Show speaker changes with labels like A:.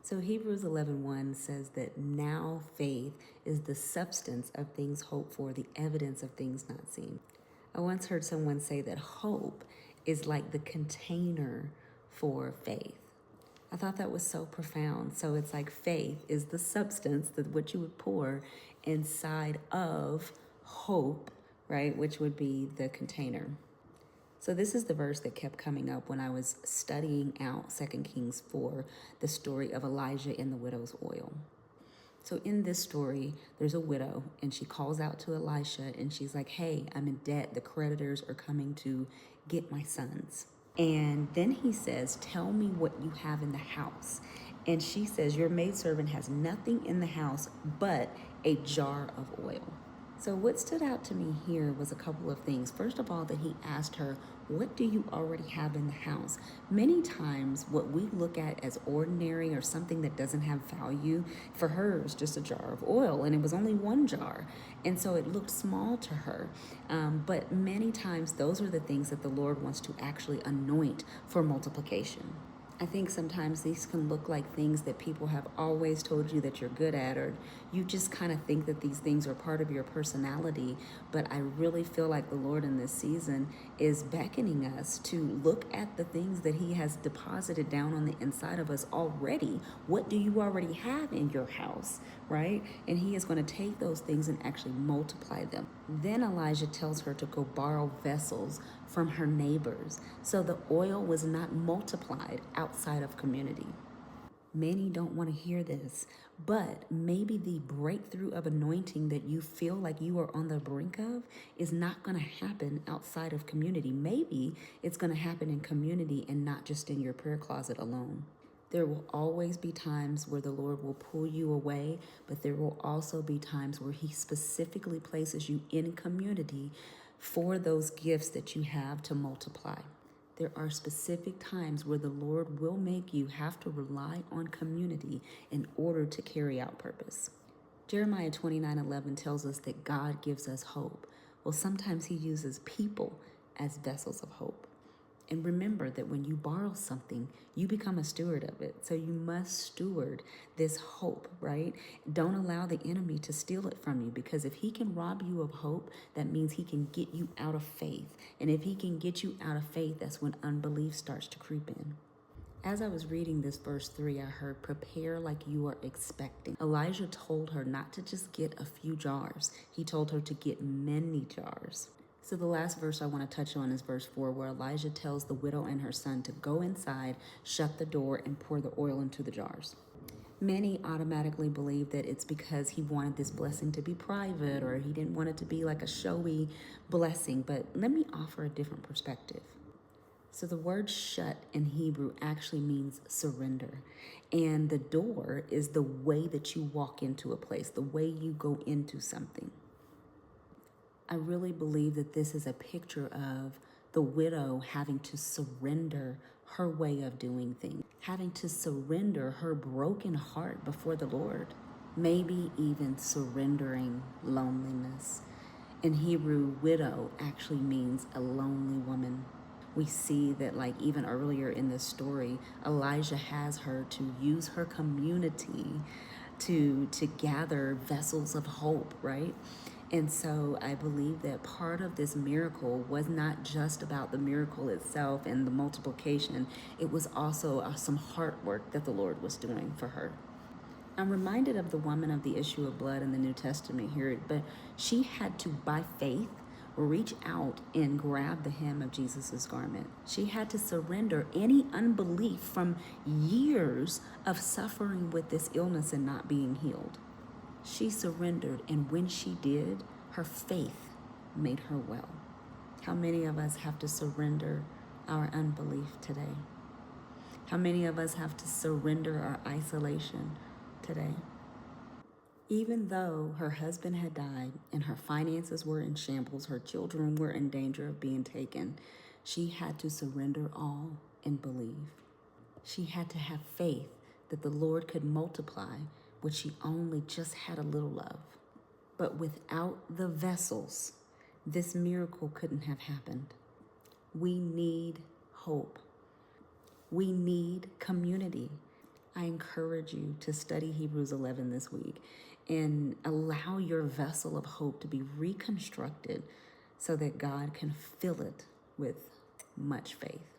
A: So Hebrews 11:1 says that now faith is the substance of things hoped for, the evidence of things not seen. I once heard someone say that hope is like the container for faith. I thought that was so profound. So it's like faith is the substance, that what you would pour inside of hope, right? Which would be the container. So this is the verse that kept coming up when I was studying out 2 Kings 4, the story of Elijah and the widow's oil. So in this story, there's a widow and she calls out to Elisha and she's like, hey, I'm in debt. The creditors are coming to get my sons. And then he says, tell me what you have in the house. And she says, your maidservant has nothing in the house but a jar of oil. So what stood out to me here was a couple of things. First of all, that he asked her, what do you already have in the house? Many times what we look at as ordinary or something that doesn't have value, for her it was just a jar of oil, and it was only one jar. And so it looked small to her. But many times those are the things that the Lord wants to actually anoint for multiplication. I think sometimes these can look like things that people have always told you that you're good at, or you just kind of think that these things are part of your personality. But I really feel like the Lord in this season is beckoning us to look at the things that He has deposited down on the inside of us already. What do you already have in your house, right? And He is going to take those things and actually multiply them. Then Elijah tells her to go borrow vessels from her neighbors. So the oil was not multiplied outside of community. Many don't want to hear this, but maybe the breakthrough of anointing that you feel like you are on the brink of is not going to happen outside of community. Maybe it's going to happen in community and not just in your prayer closet alone. There will always be times where the Lord will pull you away, but there will also be times where He specifically places you in community for those gifts that you have to multiply. There are specific times where the Lord will make you have to rely on community in order to carry out purpose. Jeremiah 29:11 tells us that God gives us hope. Well, sometimes He uses people as vessels of hope. And remember that when you borrow something, you become a steward of it. So you must steward this hope, right? Don't allow the enemy to steal it from you, because if he can rob you of hope, that means he can get you out of faith. And if he can get you out of faith, that's when unbelief starts to creep in. As I was reading this verse 3, I heard, prepare like you are expecting. Elijah told her not to just get a few jars. He told her to get many jars. So the last verse I want to touch on is verse 4, where Elijah tells the widow and her son to go inside, shut the door, and pour the oil into the jars. Many automatically believe that it's because he wanted this blessing to be private, or he didn't want it to be like a showy blessing. But let me offer a different perspective. So the word shut in Hebrew actually means surrender. And the door is the way that you walk into a place, the way you go into something. I really believe that this is a picture of the widow having to surrender her way of doing things, having to surrender her broken heart before the Lord, maybe even surrendering loneliness. In Hebrew, widow actually means a lonely woman. We see that, like even earlier in this story, Elijah has her to use her community to gather vessels of hope, right? And so I believe that part of this miracle was not just about the miracle itself and the multiplication. It was also some heart work that the Lord was doing for her. I'm reminded of the woman of the issue of blood in the New Testament here, but she had to, by faith, reach out and grab the hem of Jesus's garment. She had to surrender any unbelief from years of suffering with this illness and not being healed. She surrendered, and when she did, her faith made her well. How many of us have to surrender our unbelief today? How many of us have to surrender our isolation today? Even though her husband had died and her finances were in shambles, her children were in danger of being taken, she had to surrender all and believe. She had to have faith that the Lord could multiply what she only just had a little of. But without the vessels, this miracle couldn't have happened. We need hope. We need community. I encourage you to study Hebrews 11 this week and allow your vessel of hope to be reconstructed so that God can fill it with much faith.